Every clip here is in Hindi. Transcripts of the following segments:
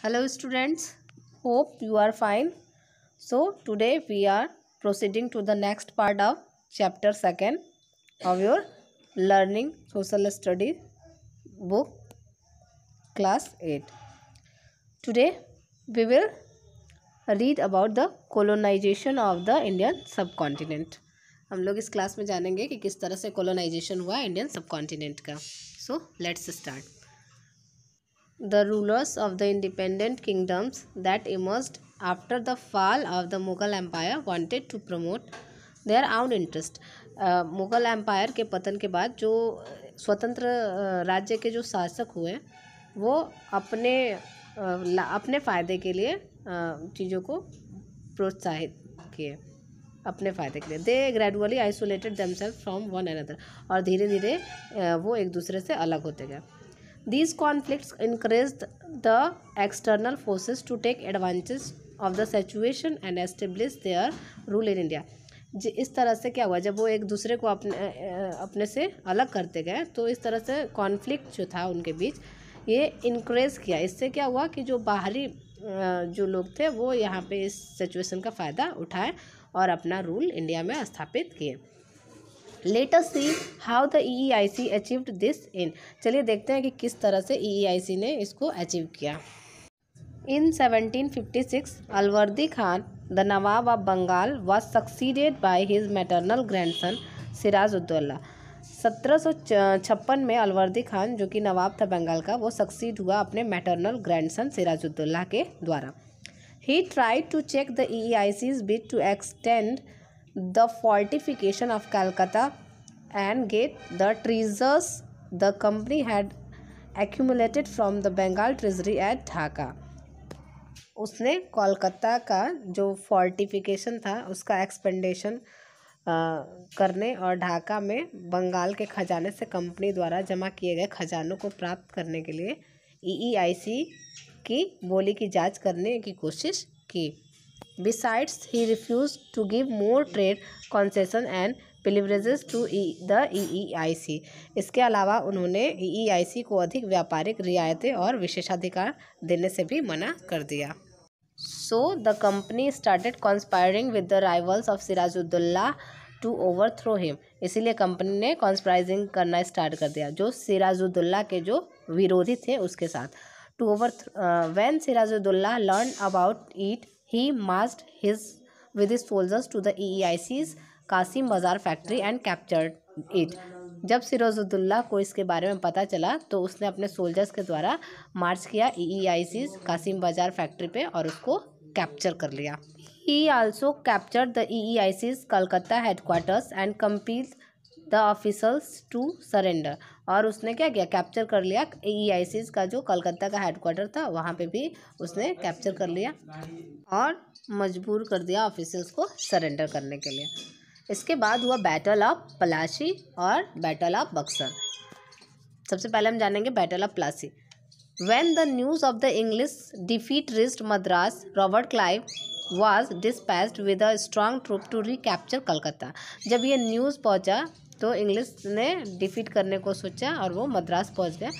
Hello students, hope you are fine. So today we are proceeding to the next part of chapter 2 of your learning social study book class 8. Today we will read about the colonization of the Indian subcontinent. हम लोग इस क्लास में जानेंगे कि किस तरह से colonization हुआ इंडियन सबकॉन्टिनेंट का. So let's start. The rulers of the independent kingdoms that emerged after the fall of the Mughal Empire wanted to promote their own interest. Mughal empire के पतन के बाद जो स्वतंत्र राज्य के जो शासक हुए वो अपने फ़ायदे के लिए चीज़ों को प्रोत्साहित किए अपने फ़ायदे के लिए. They gradually isolated themselves from one another, और धीरे धीरे वो एक दूसरे से अलग होते गए. These conflicts encouraged the external forces to take advantage of the situation and establish their rule in India. इस तरह से क्या हुआ, जब वो एक दूसरे को अपने से अलग करते गए तो इस तरह से कॉन्फ्लिक्ट जो था उनके बीच ये इनक्रेज किया. इससे क्या हुआ कि जो बाहरी जो लोग थे वो यहाँ पे इस सिचुएशन का फ़ायदा उठाए और अपना रूल इंडिया में स्थापित किए. Let us see how the EEIC achieved this in. चलिए देखते हैं कि किस तरह से EEIC ने इसको अचीव किया. In 1756, Alivardi Khan, the Nawab of Bengal, was succeeded by his maternal grandson Siraj-ud-Daulah. 1756 में अलवर्दी खान जो कि नवाब था बंगाल का, वो सक्सीड हुआ अपने मैटरनल ग्रैंडसन सिराजुद्दौला के द्वारा. He tried to check the EEIC's bid to extend the fortification of Calcutta and get the treasures the company had accumulated from the Bengal treasury at Dhaka. उसने कोलकाता का जो फोर्टिफिकेशन था उसका एक्सपेंडेशन करने और ढाका में बंगाल के खजाने से कंपनी द्वारा जमा किए गए खजानों को प्राप्त करने के लिए EEIC की बोली की जांच करने की कोशिश की. Besides, he refused to give more trade concession and privileges to the EEIC. इसके अलावा उन्होंने EEIC को अधिक व्यापारिक रियायतें और विशेषाधिकार देने से भी मना कर दिया. So the company started conspiring with the rivals of Sirajuddaulah to overthrow him. इसीलिए कंपनी ने कॉन्स्पायरिंग करना स्टार्ट कर दिया जो सिराजुद्दौला के जो विरोधी थे उसके साथ. When Sirajuddaulah learned about it, he marched with his soldiers to the EEIC's Qasim बाज़ार फैक्ट्री एंड कैप्चर्ड इट. जब सिराजुद्दौला को इसके बारे में पता चला तो उसने अपने सोल्जर्स के द्वारा मार्च किया EEIC's कासिम बाज़ार फैक्ट्री पे और उसको कैप्चर कर लिया. He also captured the EEIC's Calcutta headquarters and compelled the officers to surrender. और उसने क्या किया, कैप्चर कर लिया EEIC's का जो कलकत्ता का हेडक्वार्टर था वहाँ पे भी उसने कैप्चर कर लिया और मजबूर कर दिया ऑफिसर्स को सरेंडर करने के लिए. इसके बाद हुआ बैटल ऑफ प्लासी और बैटल ऑफ बक्सर. सबसे पहले हम जानेंगे battle of Plassey. When the news of the English defeat reached Madras, Robert Clive was dispatched with a strong troop to recapture Calcutta. जब ये न्यूज़ पहुंचा तो इंग्लिश ने डिफीट करने को सोचा और वो मद्रास पहुंच गए.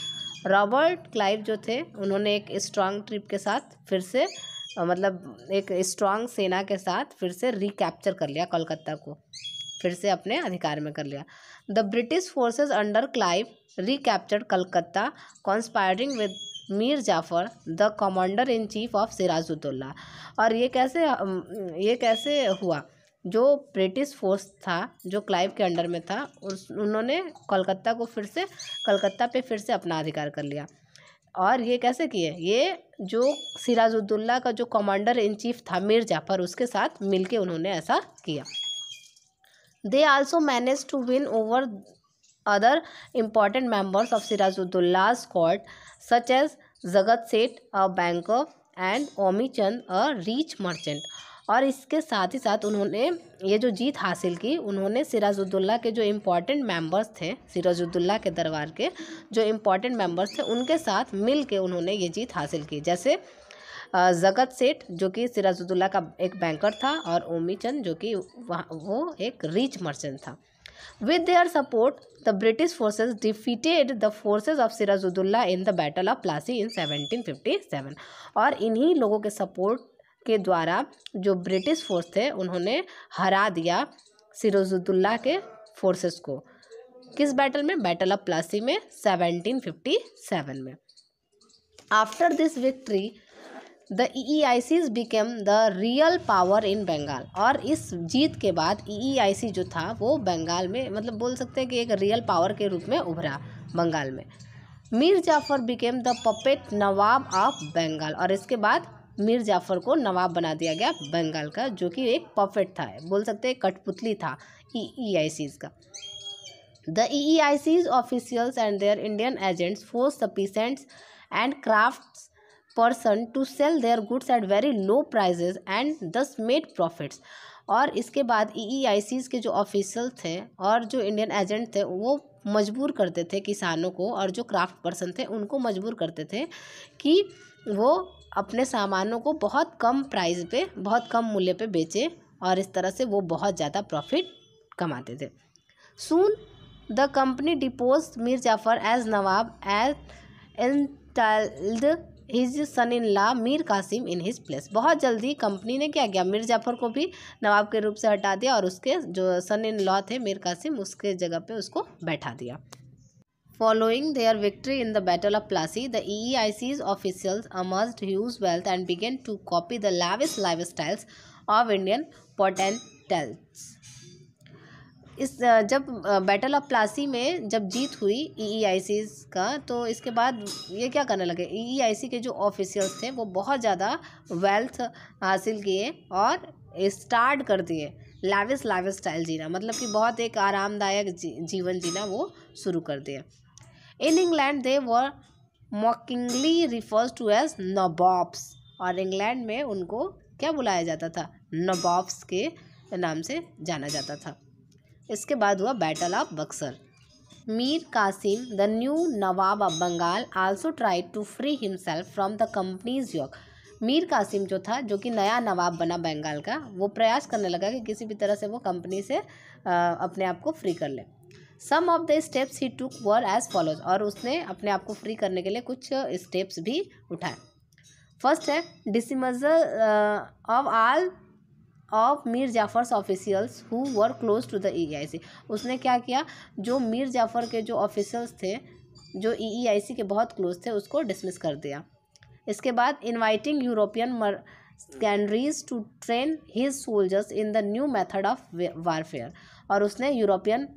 रॉबर्ट क्लाइव जो थे उन्होंने एक स्ट्रांग ट्रिप के साथ फिर से मतलब एक स्ट्रांग सेना के साथ फिर से रिकैप्चर कर लिया कलकत्ता को, फिर से अपने अधिकार में कर लिया. The British forces under Clive recaptured Calcutta conspiring with Mir Jafar the commander in chief of Sirajuddaula. और ये कैसे हुआ, जो ब्रिटिश फोर्स था जो क्लाइव के अंडर में था उन्होंने कलकत्ता पे फिर से अपना अधिकार कर लिया. और ये कैसे किए, ये जो सिराजुद्दौला का जो कमांडर इन चीफ था मीर जाफ़र उसके साथ मिलके उन्होंने ऐसा किया. They also manage to win over other important members of Sirajuddaullah's court such as Jagat Seth, a banker, and Omi Chand, a rich merchant. और इसके साथ ही साथ उन्होंने ये जो जीत हासिल की, उन्होंने सिराजुद्दौला के जो इम्पोर्टेंट मेंबर्स थे, सिराजुद्दौला के दरबार के जो इम्पोर्टेंट मेंबर्स थे उनके साथ मिल के उन्होंने ये जीत हासिल की. जैसे जगत सेठ जो कि सिराजुद्दौला का एक बैंकर था और ओमी चंद जो कि वो एक रिच मर्चेंट था. With their support the British forces defeated the forces of Sirajuddaula in the battle of Plassey in 1757। और इन्हीं लोगों के सपोर्ट के द्वारा जो ब्रिटिश फोर्स थे उन्होंने हरा दिया सिराजुद्दौला के फोर्सेस को। किस बैटल में? बैटल ऑफ प्लासी में 1757 में। After this victory the EEICs became the real power in Bengal. और इस जीत के बाद EEIC जो था वो बंगाल में, मतलब बोल सकते हैं कि एक रियल पावर के रूप में उभरा बंगाल में। Mir Jafar became the puppet nawab of Bengal. और इसके बाद मीर जाफ़र को नवाब बना दिया गया बंगाल का, जो कि एक पपेट था, बोल सकते हैं कठपुतली था EEICs का। The EEICs officials and their Indian agents forced the peasants and crafts person to sell their goods at very low prices and thus made profits। और इसके बाद EEICs के जो ऑफिशियल थे और जो इंडियन एजेंट थे वो मजबूर करते थे किसानों को, और जो क्राफ्ट पर्सन थे उनको मजबूर करते थे कि वो अपने सामानों को बहुत कम प्राइस पे, बहुत कम मूल्य पे बेचे, और इस तरह से वो बहुत ज़्यादा प्रॉफिट कमाते थे। Soon the company deposed Mir Jafar as Nawab as installed his son in law Mir Qasim in his place. बहुत जल्दी कंपनी ने क्या किया, मीर जाफ़र को भी नवाब के रूप से हटा दिया और उसके जो सन इन लॉ थे मीर कासिम, उसके जगह पे उसको बैठा दिया। Following their victory in the Battle of Plassey, the EEIC's officials amassed huge wealth and began to copy the lavish lifestyles of Indian potentates। इस जब बैटल ऑफ प्लासी में जब जीत हुई EEICs का, तो इसके बाद ये क्या करने लगे, EEIC के जो ऑफिशियल्स थे वो बहुत ज़्यादा वेल्थ हासिल किए और स्टार्ट कर दिए लाविश लाइफस्टाइल जीना, मतलब कि बहुत एक आरामदायक जीवन जीना वो शुरू कर दिए। In England they were mockingly refers to as nawabs. और इंग्लैंड में उनको क्या बुलाया जाता था, नवाब्स के नाम से जाना जाता था। इसके बाद हुआ battle of Buxar. Mir Qasim the new Nawab of Bengal also tried to free himself from the company's yoke. Mir Qasim जो था, जो कि नया नवाब बना बंगाल का, वो प्रयास करने लगा कि किसी भी तरह से वो कंपनी से अपने आप को फ्री कर ले। Some of the steps he took were as follows. और उसने अपने आप को फ्री करने के लिए कुछ स्टेप्स भी उठाए। फर्स्ट है dismissal of all of Mir Jafar's officials who were close to the EEIC। उसने क्या किया, जो मीर जाफ़र के जो ऑफिशियल्स थे जो EEIC के बहुत क्लोज थे उसको डिसमिस कर दिया। इसके बाद inviting European mercenaries to train his soldiers in the new method of warfare. और उसने यूरोपियन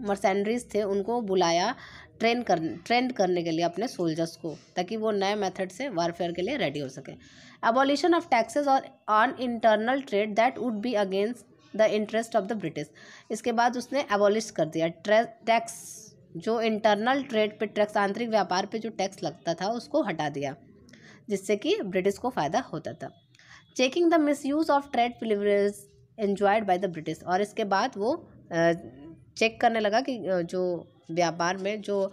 मर्सेंडरीज थे उनको बुलाया ट्रेन करने के लिए अपने सोल्जर्स को, ताकि वो नए मेथड से वारफेयर के लिए रेडी हो सके। एबॉलिशन ऑफ टैक्सेस और on internal trade that would be against the interest of the British. इसके बाद उसने एबॉलिश कर दिया टैक्स, जो इंटरनल ट्रेड पे टैक्स, आंतरिक व्यापार पे जो टैक्स लगता था उसको हटा दिया, जिससे कि ब्रिटिश को फ़ायदा होता था। Checking the misuse of trade privilege enjoyed by the British. और इसके बाद वो चेक करने लगा कि जो व्यापार में जो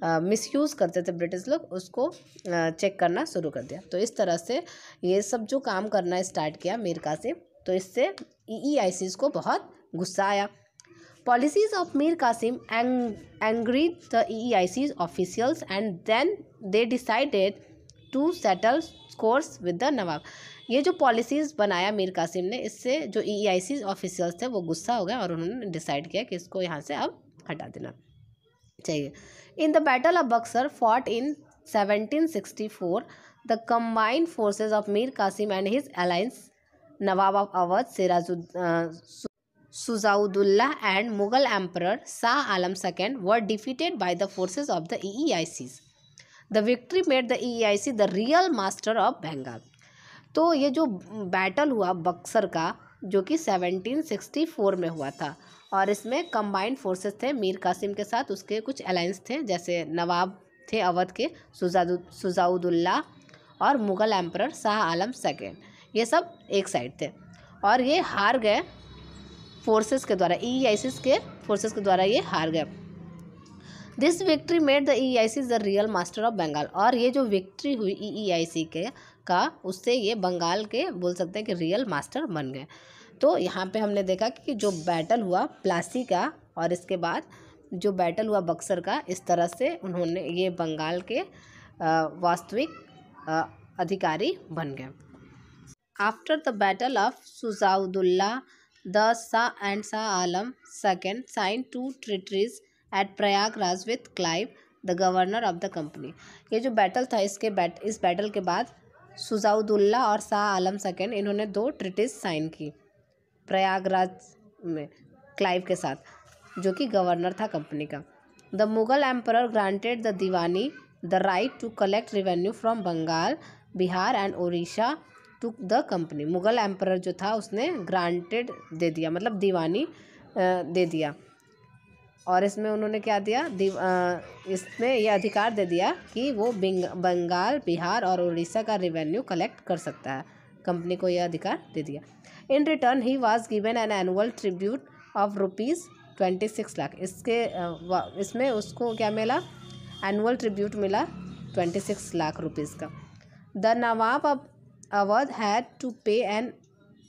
मिसयूज़ करते थे ब्रिटिश लोग, उसको चेक करना शुरू कर दिया। तो इस तरह से ये सब जो काम करना स्टार्ट किया मीर कासिम, तो इससे EEICs को बहुत गुस्सा आया। Policies of Mir Qasim angered the EEICs officials and then they decided to settle scores with the Nawab. ये जो पॉलिसीज़ बनाया मीर कासिम ने, इससे जो EEICs ऑफिशियल्स थे वो गुस्सा हो गए और उन्होंने डिसाइड किया कि इसको यहाँ से अब हटा देना चाहिए। In the battle of Buxar fought in 1764 the combined forces of Mir Qasim and his alliance nawab of Awadh Shujauddaula and Mughal emperor Shah Alam II were defeated by the forces of the EEICs। The victory made the EEIC the real master of Bengal. तो ये जो बैटल हुआ बक्सर का, जो कि 1764 में हुआ था, और इसमें कंबाइंड फोर्सेस थे मीर कासिम के साथ उसके कुछ अलायंस थे, जैसे नवाब थे अवध के सुजाउद्दौला और मुगल एम्परर शाह आलम II, ये सब एक साइड थे। और ये हार गए फोर्सेस के द्वारा, EEICs के फोर्सेस के द्वारा ये हार गए। This victory made the EEICs the real master of Bengal. और ये जो विक्ट्री हुई EEIC के का, उससे ये बंगाल के बोल सकते हैं कि रियल मास्टर बन गए। तो यहाँ पे हमने देखा कि जो बैटल हुआ प्लासी का और इसके बाद जो बैटल हुआ बक्सर का, इस तरह से उन्होंने ये बंगाल के वास्तविक अधिकारी बन गए। After the battle of Shujauddaula the Shah and Shah Alam second sign 2 treaties at Prayagraj with Clive the governor of the company. ये जो बैटल था इस बैटल के बाद सुजाउदुल्ला और शाह आलम सेकेंड इन्होंने 2 ट्रीटीज साइन की प्रयागराज में क्लाइव के साथ, जो कि गवर्नर था कंपनी का। The Mughal emperor granted the Diwani the right to collect revenue from Bengal, Bihar and Orissa to the company. Mughal emperor जो था उसने ग्रांटेड दे दिया, मतलब दीवानी दे दिया, और इसमें उन्होंने क्या दिया, इसमें यह अधिकार दे दिया कि वो बंगाल, बिहार और उड़ीसा का रेवेन्यू कलेक्ट कर सकता है। कंपनी को यह अधिकार दे दिया। In return he was given an annual tribute of ₹26 lakh. इसमें उसको क्या मिला, एनुअल ट्रिब्यूट मिला 26 लाख रुपीज़ का। The nawab of Awadh had to pay an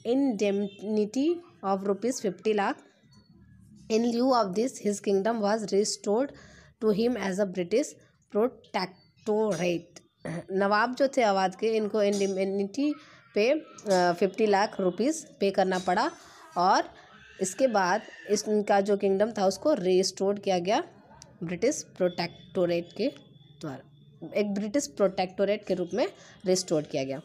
indemnity of ₹50 lakh. In lieu of this, his kingdom was restored to him as a British protectorate. नवाब जो थे अवध के, इनको इंडेमनिटी पे 50 लाख रुपीज़ पे करना पड़ा, और इसके बाद इनका जो किंगडम था उसको रिस्टोर किया गया ब्रिटिश प्रोटेक्टोरेट के द्वारा, एक ब्रिटिश प्रोटेक्टोरेट के रूप में रिस्टोर किया गया।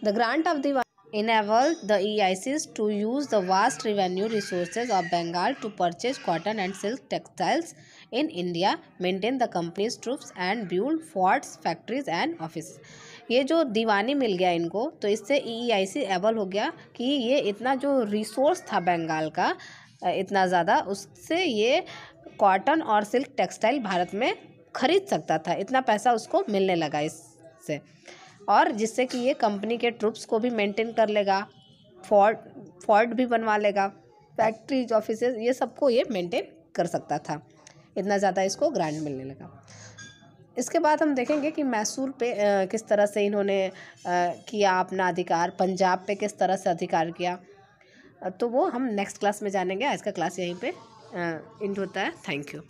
The grant of the enabled the EICs to use the vast revenue resources of Bengal to purchase cotton and silk textiles in India, maintain the company's troops and build forts, factories and offices. ये जो दीवानी मिल गया इनको, तो इससे EIC एबल हो गया कि ये इतना जो रिसोर्स था बंगाल का इतना ज़्यादा, उससे ये कॉटन और सिल्क टेक्सटाइल भारत में खरीद सकता था। इतना पैसा उसको मिलने लगा इससे, और जिससे कि ये कंपनी के ट्रूप्स को भी मेंटेन कर लेगा, फोर्ट भी बनवा लेगा, फैक्ट्रीज, ऑफिसेज, ये सबको ये मेंटेन कर सकता था। इतना ज़्यादा इसको ग्रांट मिलने लगा। इसके बाद हम देखेंगे कि मैसूर पे किस तरह से इन्होंने किया अपना अधिकार, पंजाब पे किस तरह से अधिकार किया, तो वो हम नेक्स्ट क्लास में जानेंगे। आज का क्लास यहीं पे एंड होता है। Thank you.